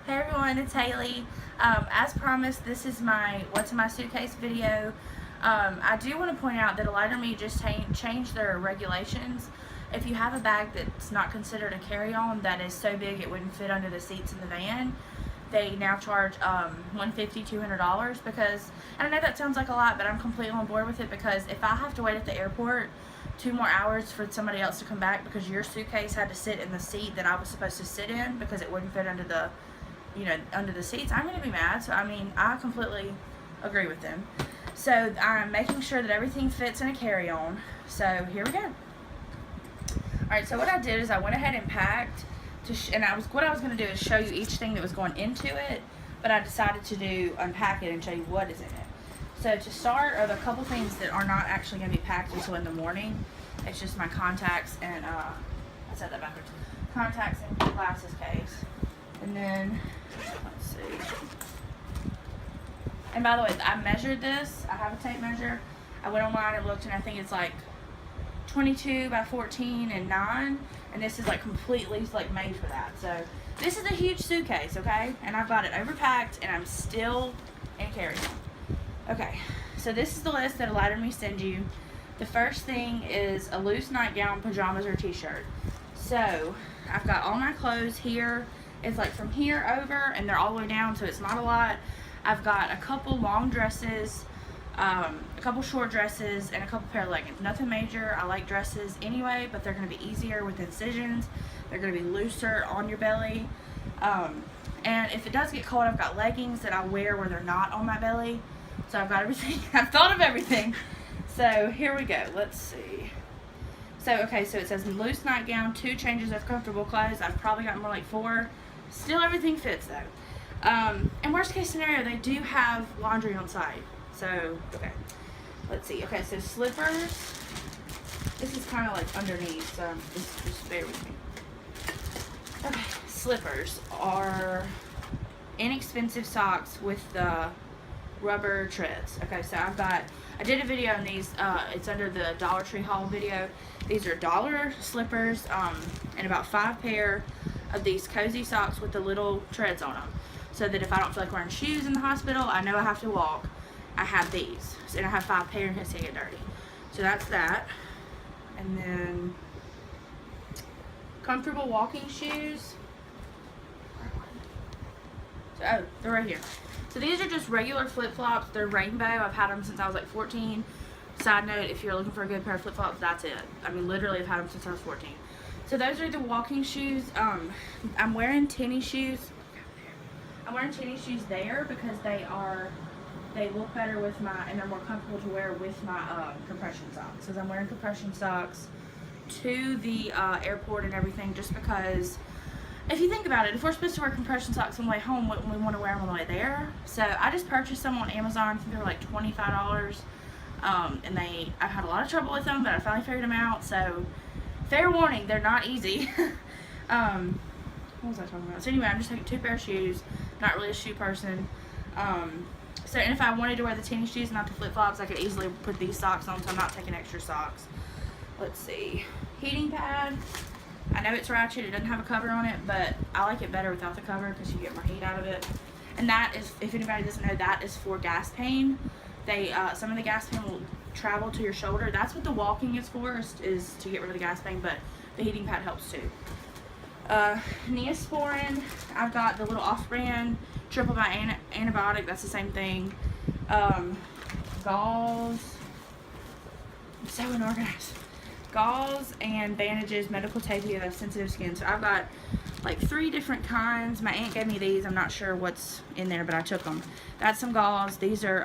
Hey everyone, it's Haley. As promised, this is my What's in My Suitcase video. I do want to point out that Lighter Me just changed their regulations. If you have a bag that's not considered a carry-on that is so big it wouldn't fit under the seats in the van, they now charge $150, $200 because, and I know that sounds like a lot, but I'm completely on board with it because if I have to wait at the airport 2 more hours for somebody else to come back because your suitcase had to sit in the seat that I was supposed to sit in because it wouldn't fit under the under the seats, I'm going to be mad. So I mean, I completely agree with them. So I'm making sure that everything fits in a carry-on. So here we go. Alright, so what I did is I went ahead and packed what I was going to do is show you each thing that was going into it, but I decided to unpack it and show you what is in it. So to start are the couple things that are not actually going to be packed until in the morning. It's just my contacts and I said that backwards. Contacts and glasses case. And then, let's see. And by the way, I measured this. I have a tape measure. I went online and looked, and I think it's like 22 by 14 and 9. And this is like completely like made for that. So this is a huge suitcase, okay? And I've got it overpacked, and I'm still in carry-on. Okay, so this is the list that Lighter Me send you. The first thing is a loose nightgown, pajamas, or t-shirt. So I've got all my clothes here. It's like from here over, and they're all the way down, so it's not a lot. I've got a couple long dresses, a couple short dresses, and a couple pair of leggings. Nothing major. I like dresses anyway, but they're going to be easier with incisions. They're going to be looser on your belly. And if it does get cold, I've got leggings that I wear where they're not on my belly. So I've got everything. I've thought of everything. So here we go. Let's see. So, okay, so it says loose nightgown, 2 changes of comfortable clothes. I've probably got more like 4. Still everything fits though. And worst case scenario, they do have laundry on site. So, okay. Let's see. Okay, so slippers. This is kind of like underneath, so just bear with me. Okay, slippers are inexpensive socks with the rubber treads. Okay, so I did a video on these. It's under the Dollar Tree haul video. These are $1 slippers, and about 5 pair of these cozy socks with the little treads on them, so that if I don't feel like wearing shoes in the hospital, I know I have to walk, I have these. And I have 5 pair in case they get dirty. So that's that. And then comfortable walking shoes. So, oh, they're right here. So these are just regular flip-flops. They're rainbow. I've had them since I was like 14. Side note, if you're looking for a good pair of flip-flops, that's it. I mean, literally, I've had them since I was 14. So those are the walking shoes. I'm wearing tennis shoes. I'm wearing tennis shoes there because they look better with and they're more comfortable to wear with my compression socks. Because I'm wearing compression socks to the airport and everything, just because if you think about it, if we're supposed to wear compression socks on the way home, wouldn't we want to wear them on the way there? So I just purchased them on Amazon. I think they were like $25. And I've had a lot of trouble with them, but I finally figured them out. So fair warning, they're not easy. What was I talking about? So anyway, I'm just taking 2 pair of shoes. Not really a shoe person. So and if I wanted to wear the tennis shoes, not the flip-flops, I could easily put these socks on, so I'm not taking extra socks. Let's see. Heating pad. I know it's ratchet. It doesn't have a cover on it, but I like it better without the cover because you get more heat out of it. And that is, if anybody doesn't know, that is for gas pain. Some of the gas pain will travel to your shoulder. That's what the walking is for, is to get rid of the gas pain, but the heating pad helps too. Neosporin, I've got the little off-brand triple by antibiotic, that's the same thing. Gauze, I'm so unorganized. Gauze and bandages, medical tape if you have sensitive skin. So I've got like 3 different kinds. My aunt gave me these. I'm not sure what's in there, but I took them. That's some gauze. These are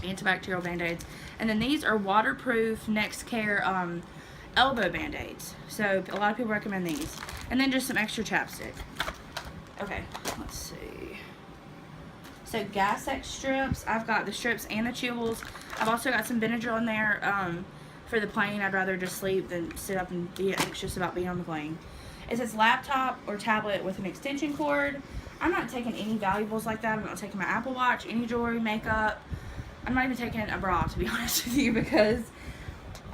antibacterial band-aids. And then these are waterproof Next Care elbow band-aids. So a lot of people recommend these. And then just some extra chapstick. Okay, let's see. So Gas X strips. I've got the strips and the chewables. I've also got some Benadryl in there. For the plane, I'd rather just sleep than sit up and be anxious about being on the plane. It says laptop or tablet with an extension cord. I'm not taking any valuables like that. I'm not taking my Apple Watch, any jewelry, makeup. I'm not even taking a bra, to be honest with you, because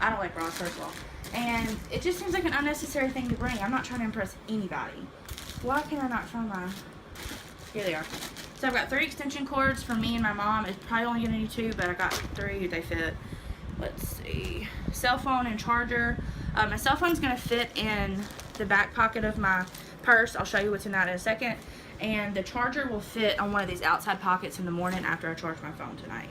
I don't like bras, first of all. And it just seems like an unnecessary thing to bring. I'm not trying to impress anybody. why can I not find my, here they are. So I've got 3 extension cords for me and my mom. It's probably only gonna need 2, but I got 3, they fit. Let's see, cell phone and charger. My cell phone's gonna fit in the back pocket of my purse. I'll show you what's in that in a second. And the charger will fit on one of these outside pockets in the morning after I charge my phone tonight.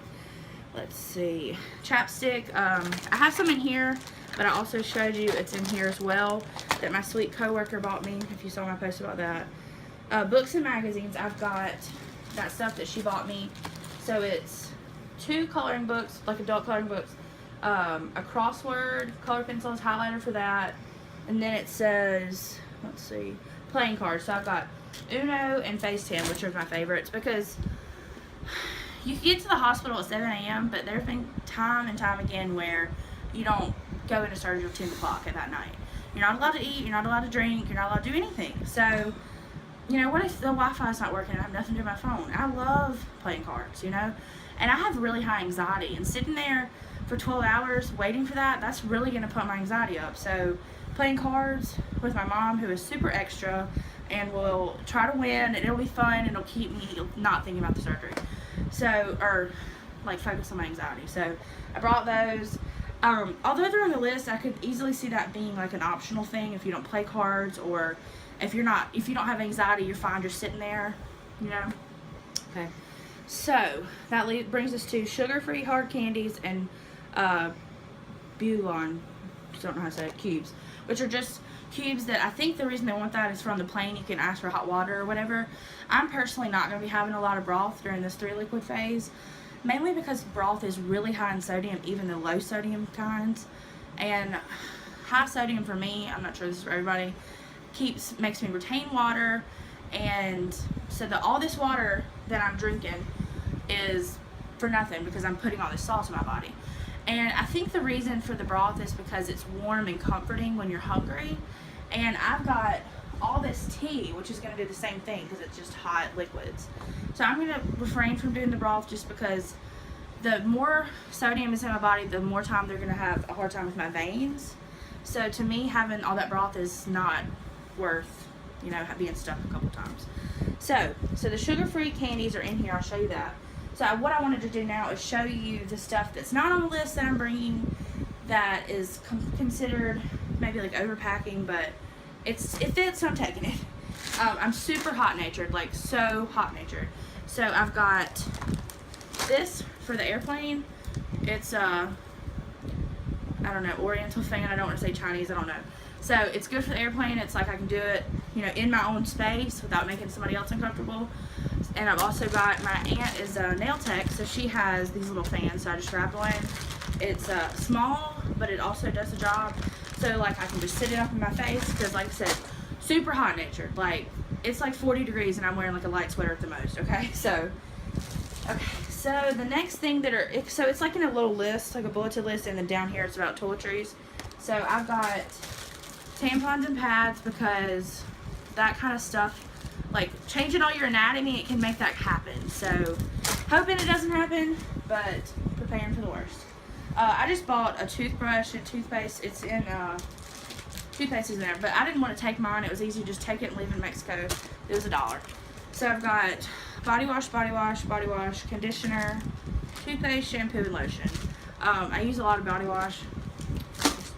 Let's see, chapstick. I have some in here, but I also showed you it's in here as well that my sweet coworker bought me, if you saw my post about that. Books and magazines, I've got that stuff that she bought me. So it's 2 coloring books, like adult coloring books, a crossword, color pencils, highlighter for that, and then it says, let's see, playing cards. So I've got Uno and Face 10, which are my favorites, because you can get to the hospital at 7 a.m., but there's been time and time again where you don't go into surgery at 10 o'clock at that night. You're not allowed to eat, you're not allowed to drink, you're not allowed to do anything. So, you know, what if the Wi-Fi's not working and I have nothing to do with my phone? I love playing cards, you know, and I have really high anxiety, and sitting there for 12 hours waiting for that, that's really going to put my anxiety up. So playing cards with my mom, who is super extra and will try to win, and it'll be fun, and it'll keep me not thinking about the surgery. So, or like focus on my anxiety. So I brought those. Although they're on the list, I could easily see that being like an optional thing if you don't play cards, or if you don't have anxiety, you're fine just sitting there, you know. Okay. So that brings us to sugar-free hard candies and Bulon, don't know how to say it, cubes, which are just cubes that I think the reason they want that is from the plane. You can ask for hot water or whatever. I'm personally not going to be having a lot of broth during this 3 liquid phase, mainly because broth is really high in sodium, even the low sodium kinds. And high sodium for me, I'm not sure this is for everybody, makes me retain water, and so all this water that I'm drinking is for nothing because I'm putting all this salt in my body. And I think the reason for the broth is because it's warm and comforting when you're hungry. And I've got all this tea, which is going to do the same thing because it's just hot liquids. So I'm going to refrain from doing the broth just because the more sodium is in my body, the more time they're going to have a hard time with my veins. So to me, having all that broth is not worth, you know, being stuck a couple times. So the sugar-free candies are in here. I'll show you that. So what I wanted to do now is show you the stuff that's not on the list that I'm bringing that is considered maybe like overpacking, but it fits, so I'm taking it. I'm super hot-natured, like so hot-natured. So I've got this for the airplane. It's I don't know, Oriental thing, and I don't want to say Chinese, I don't know. So it's good for the airplane. It's like I can do it, you know, in my own space without making somebody else uncomfortable. And I've also got, my aunt is a nail tech, so she has these little fans, so I just strap one. It's small, but it also does the job. So like I can just sit it up in my face, because like I said, super hot natured. Like it's like 40 degrees and I'm wearing like a light sweater at the most, okay? So the next thing so it's like in a little list, like a bulleted list, and then down here it's about toiletries. So I've got tampons and pads, because that kind of stuff, like changing all your anatomy, it can make that happen. So hoping it doesn't happen, but preparing for the worst. I just bought a toothbrush and toothpaste. It's in toothpaste is in there, but I didn't want to take mine. It was easy to just take it and leave in Mexico. It was $1. So I've got body wash, conditioner, toothpaste, shampoo, and lotion. I use a lot of body wash.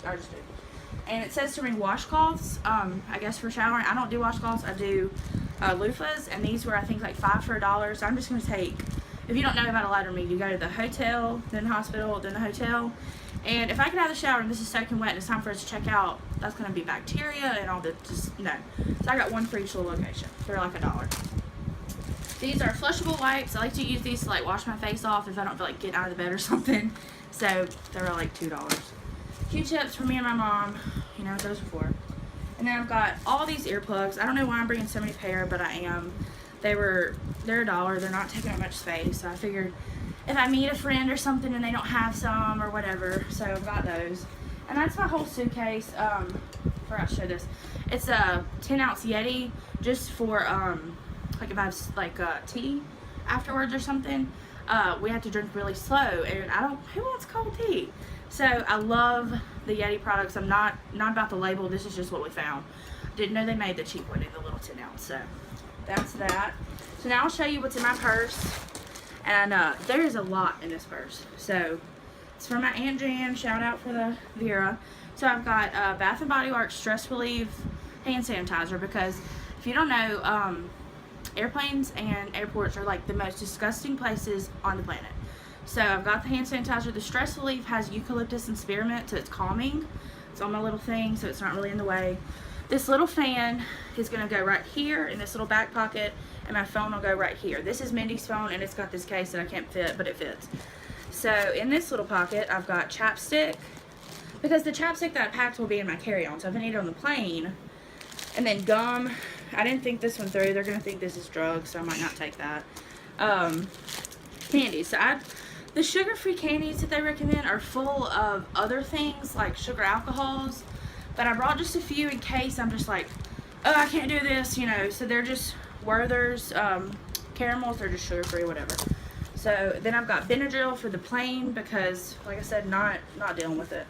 I just do. And it says to bring washcloths, I guess for showering. I don't do washcloths, I do loofahs, and these were I think like $5 for $1. So I'm just going to take, if you don't know about a ladder meet, you go to the hotel, then the hospital, then the hotel. And if I get out of the shower and this is soaking wet and it's time for us to check out, that's going to be bacteria and all the, just, no. So I got one for each little location. They're like $1. These are flushable wipes. I like to use these to like wash my face off if I don't feel like getting out of the bed or something. So they're like $2. Q-tips for me and my mom, you know what those are for. And then I've got all these earplugs. I don't know why I'm bringing so many pair, but I am. They're $1. They're not taking up much space. So I figured if I meet a friend or something and they don't have some or whatever, so I've got those. And that's my whole suitcase. Forgot to show this. It's a 10-ounce Yeti, just for like if I have like tea afterwards or something. We have to drink really slow, and who wants cold tea? So I love the Yeti products. I'm not about the label. This is just what we found. Didn't know they made the cheap one in the little 10 ounce. So that's that. So now I'll show you what's in my purse. And there is a lot in this purse. So it's from my Aunt Jan. Shout out for the Vera. So I've got Bath and Body Works Stress Relief hand sanitizer, because if you don't know, airplanes and airports are like the most disgusting places on the planet. So I've got the hand sanitizer. The Stress Relief has eucalyptus and spearmint, so it's calming. It's on my little thing, so it's not really in the way. This little fan is going to go right here in this little back pocket, and my phone will go right here. This is Mindy's phone, and it's got this case that I can't fit, but it fits. So in this little pocket, I've got chapstick, because the chapstick that I packed will be in my carry-on, so if I need it on the plane. And then gum. I didn't think this one through. They're going to think this is drugs, so I might not take that. Candies. So the sugar-free candies that they recommend are full of other things, like sugar alcohols. But I brought just a few in case I'm just like, oh, I can't do this, you know. So they're just Werther's caramels. They're just sugar-free, whatever. So then I've got Benadryl for the plane because, like I said, not dealing with it.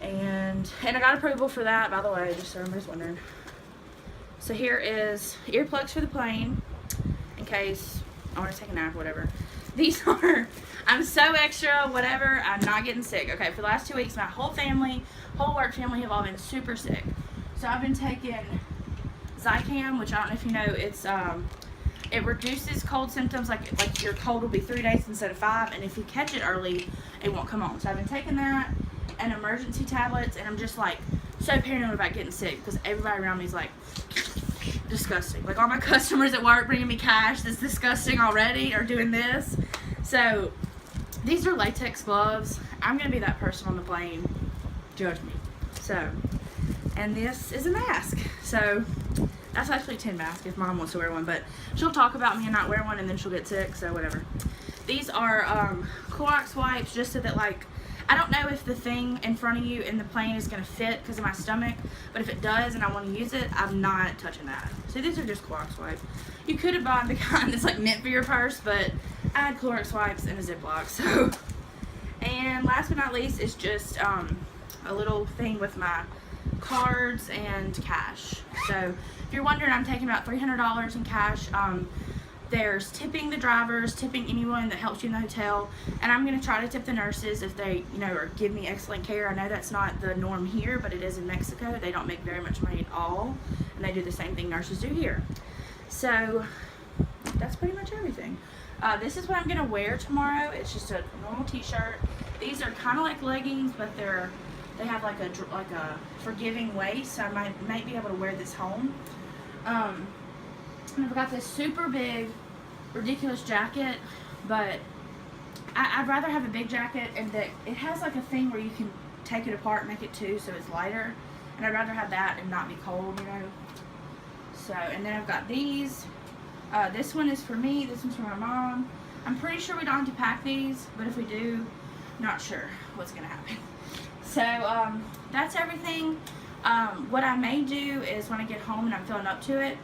And I got approval for that, by the way, just so everybody's wondering. So here is earplugs for the plane, in case I want to take a nap or whatever. These are, I'm so extra, whatever, I'm not getting sick. Okay, for the last 2 weeks, my whole family, whole work family have all been super sick. So I've been taking Zicam, which I don't know if you know, it's, it reduces cold symptoms, like your cold will be 3 days instead of 5, and if you catch it early, it won't come on. So I've been taking that, and emergency tablets, and I'm just like so paranoid about getting sick because everybody around me is like disgusting. Like all my customers at work bringing me cash that's disgusting already are doing this. So these are latex gloves. I'm gonna be that person on the plane. Judge me. So, and this is a mask. So that's actually a 10 mask if mom wants to wear one, but she'll talk about me and not wear one and then she'll get sick, so whatever. These are Clorox wipes, just so that, like, I don't know if the thing in front of you in the plane is going to fit because of my stomach, but if it does and I want to use it, I'm not touching that. So these are just Clorox wipes. You could have bought the kind that's like meant for your purse, but I had Clorox wipes in a Ziploc. So, and last but not least is just a little thing with my cards and cash. So if you're wondering, I'm taking about $300 in cash. There's tipping the drivers, tipping anyone that helps you in the hotel, and I'm going to try to tip the nurses if they, you know, or give me excellent care. I know that's not the norm here, but it is in Mexico. They don't make very much money at all, and they do the same thing nurses do here. So that's pretty much everything. This is what I'm going to wear tomorrow. It's just a normal t-shirt. These are kind of like leggings, but they have like a forgiving waist, so I might be able to wear this home. And I've got this super big, ridiculous jacket, but I'd rather have a big jacket, and that it has like a thing where you can take it apart and make it two so it's lighter, and I'd rather have that and not be cold, you know. So, and then I've got these. This one is for me, this one's for my mom. I'm pretty sure we don't have to pack these, but if we do, not sure what's gonna happen. So that's everything. What I may do is when I get home and I'm feeling up to it,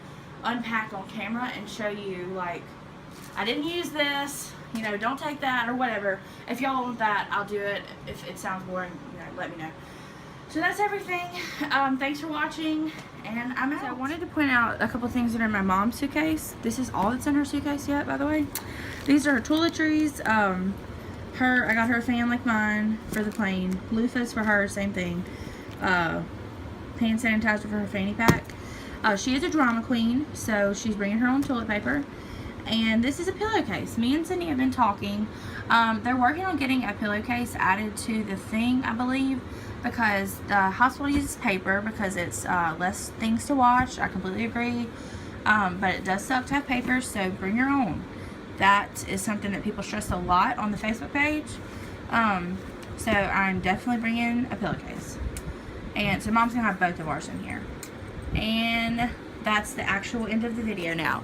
unpack on camera and show you, like, I didn't use this, you know, don't take that or whatever. If y'all want that, I'll do it. If it sounds boring, you know, let me know. So that's everything. Thanks for watching, and I'm out. So I wanted to point out a couple things that are in my mom's suitcase. This is all that's in her suitcase yet, by the way. These are her toiletries. I got her a fan like mine for the plane. Loofahs for her, same thing. Hand sanitizer for her fanny pack. She is a drama queen, so she's bringing her own toilet paper. And this is a pillowcase. Me and Cindy have been talking. They're working on getting a pillowcase added to the thing, I believe, because the hospital uses paper because it's less things to wash. I completely agree. But it does suck to have paper, so bring your own. That is something that people stress a lot on the Facebook page. So I'm definitely bringing a pillowcase. And so Mom's going to have both of ours in here. And that's the actual end of the video now.